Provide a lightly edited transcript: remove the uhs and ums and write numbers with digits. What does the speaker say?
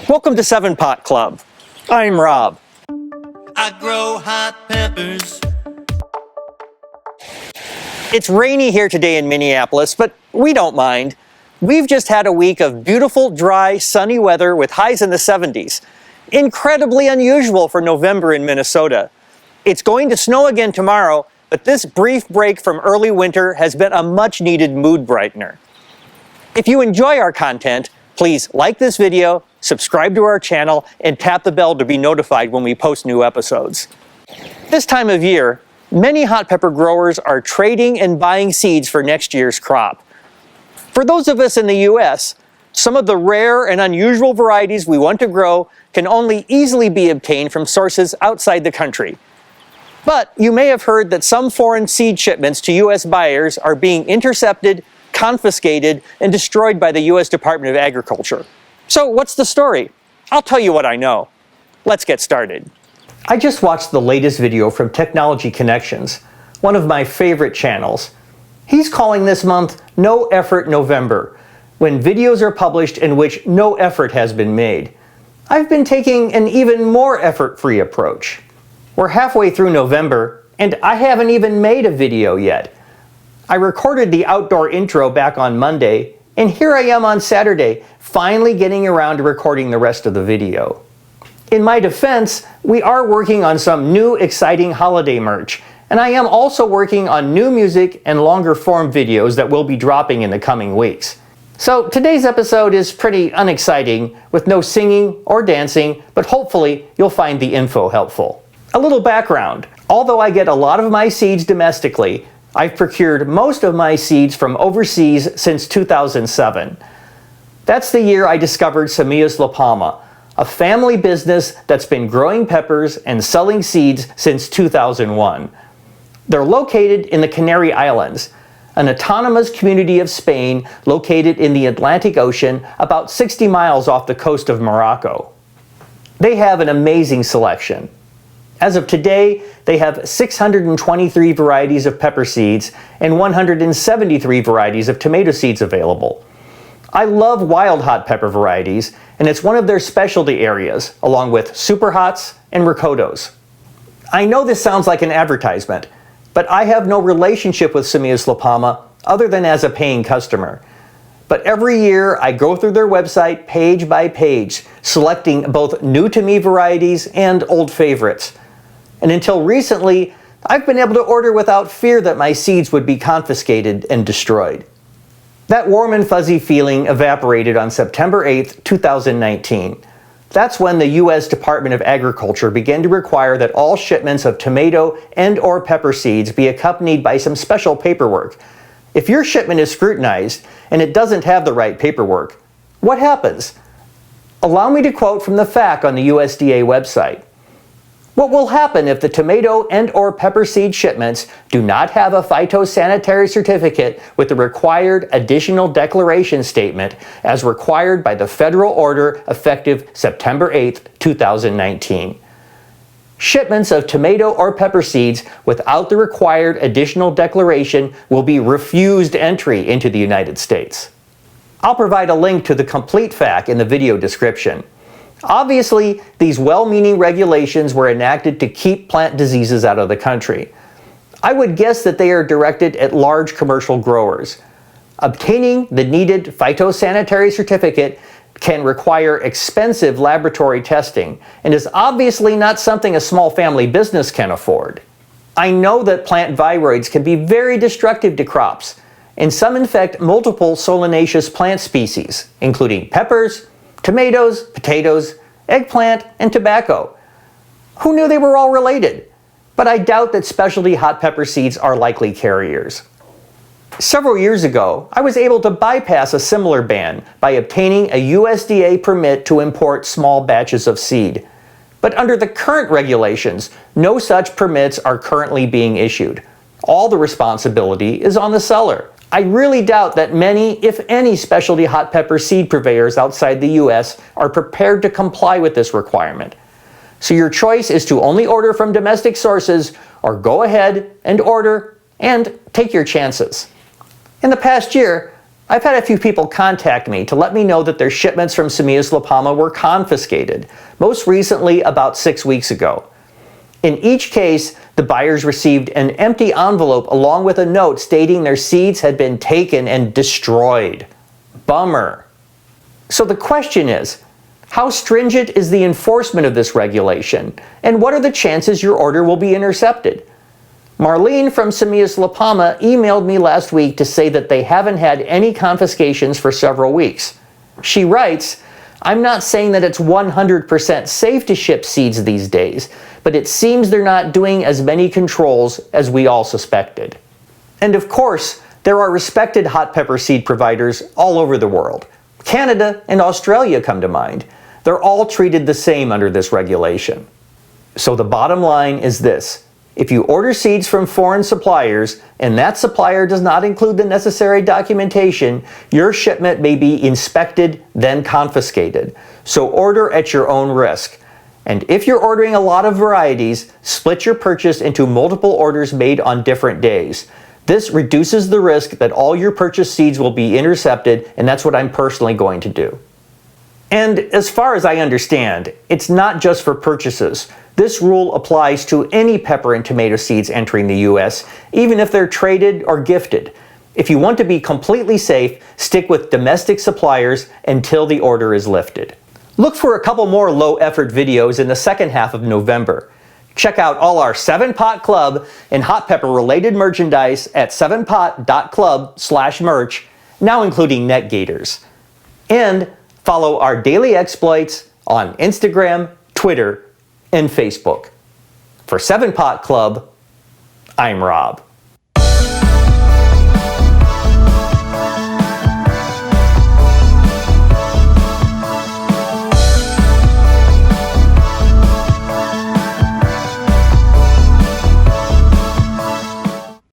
Welcome to 7 Pot Club. I'm Rob. I grow hot peppers. It's rainy here today in Minneapolis, but we don't mind. We've just had a week of beautiful, dry, sunny weather with highs in the 70s. Incredibly unusual for November in Minnesota. It's going to snow again tomorrow, but this brief break from early winter has been a much-needed mood brightener. If you enjoy our content, please like this video, subscribe to our channel, and tap the bell to be notified when we post new episodes. This time of year, many hot pepper growers are trading and buying seeds for next year's crop. For those of us in the US, some of the rare and unusual varieties we want to grow can only easily be obtained from sources outside the country. But you may have heard that some foreign seed shipments to US buyers are being intercepted, confiscated, and destroyed by the US Department of Agriculture. So what's the story? I'll tell you what I know. Let's get started. I just watched the latest video from Technology Connections, one of my favorite channels. He's calling this month No Effort November, when videos are published in which no effort has been made. I've been taking an even more effort-free approach. We're halfway through November, and I haven't even made a video yet. I recorded the outdoor intro back on Monday, and here I am on Saturday, finally getting around to recording the rest of the video. In my defense, we are working on some new exciting holiday merch, and I am also working on new music and longer form videos that will be dropping in the coming weeks. So today's episode is pretty unexciting, with no singing or dancing, but hopefully you'll find the info helpful. A little background. Although I get a lot of my seeds domestically, I've procured most of my seeds from overseas since 2007. That's the year I discovered Semillas La Palma, a family business that's been growing peppers and selling seeds since 2001. They're located in the Canary Islands, an autonomous community of Spain located in the Atlantic Ocean about 60 miles off the coast of Morocco. They have an amazing selection. As of today, they have 623 varieties of pepper seeds and 173 varieties of tomato seeds available. I love wild hot pepper varieties, and it's one of their specialty areas, along with super hots and recotos. I know this sounds like an advertisement, but I have no relationship with Semillas La Palma other than as a paying customer. But every year I go through their website page by page, selecting both new-to-me varieties and old favorites. And until recently, I've been able to order without fear that my seeds would be confiscated and destroyed. That warm and fuzzy feeling evaporated on September 8, 2019. That's when the US Department of Agriculture began to require that all shipments of tomato and/or pepper seeds be accompanied by some special paperwork. If your shipment is scrutinized and it doesn't have the right paperwork, what happens? Allow me to quote from the FAQ on the USDA website. What will happen if the tomato and/or pepper seed shipments do not have a phytosanitary certificate with the required additional declaration statement as required by the federal order effective September 8, 2019? Shipments of tomato or pepper seeds without the required additional declaration will be refused entry into the United States. I'll provide a link to the complete FAQ in the video description. Obviously, these well-meaning regulations were enacted to keep plant diseases out of the country. I would guess that they are directed at large commercial growers. Obtaining the needed phytosanitary certificate can require expensive laboratory testing and is obviously not something a small family business can afford. I know that plant viroids can be very destructive to crops, and some infect multiple solanaceous plant species, including peppers, tomatoes, potatoes, eggplant, and tobacco. Who knew they were all related? But I doubt that specialty hot pepper seeds are likely carriers. Several years ago, I was able to bypass a similar ban by obtaining a USDA permit to import small batches of seed. But under the current regulations, no such permits are currently being issued. All the responsibility is on the seller. I really doubt that many, if any, specialty hot pepper seed purveyors outside the US are prepared to comply with this requirement. So your choice is to only order from domestic sources or go ahead and order and take your chances. In the past year, I've had a few people contact me to let me know that their shipments from Semillas La Palma were confiscated, most recently about 6 weeks ago. In each case, the buyers received an empty envelope along with a note stating their seeds had been taken and destroyed. Bummer. So the question is, how stringent is the enforcement of this regulation, and what are the chances your order will be intercepted? Marlene from Semillas La Palma emailed me last week to say that they haven't had any confiscations for several weeks. She writes, "I'm not saying that it's 100% safe to ship seeds these days, but it seems they're not doing as many controls as we all suspected." And of course, there are respected hot pepper seed providers all over the world. Canada and Australia come to mind. They're all treated the same under this regulation. So the bottom line is this. If you order seeds from foreign suppliers, and that supplier does not include the necessary documentation, your shipment may be inspected, then confiscated. So order at your own risk. And if you're ordering a lot of varieties, split your purchase into multiple orders made on different days. This reduces the risk that all your purchased seeds will be intercepted, and that's what I'm personally going to do. And as far as I understand, it's not just for purchases. This rule applies to any pepper and tomato seeds entering the US, even if they're traded or gifted. If you want to be completely safe, stick with domestic suppliers until the order is lifted. Look for a couple more low-effort videos in the second half of November. Check out all our 7-Pot Club and hot pepper-related merchandise at 7pot.club/merch, now including net gaiters. And follow our daily exploits on Instagram, Twitter, and Facebook. For 7-Pot Club, I'm Rob.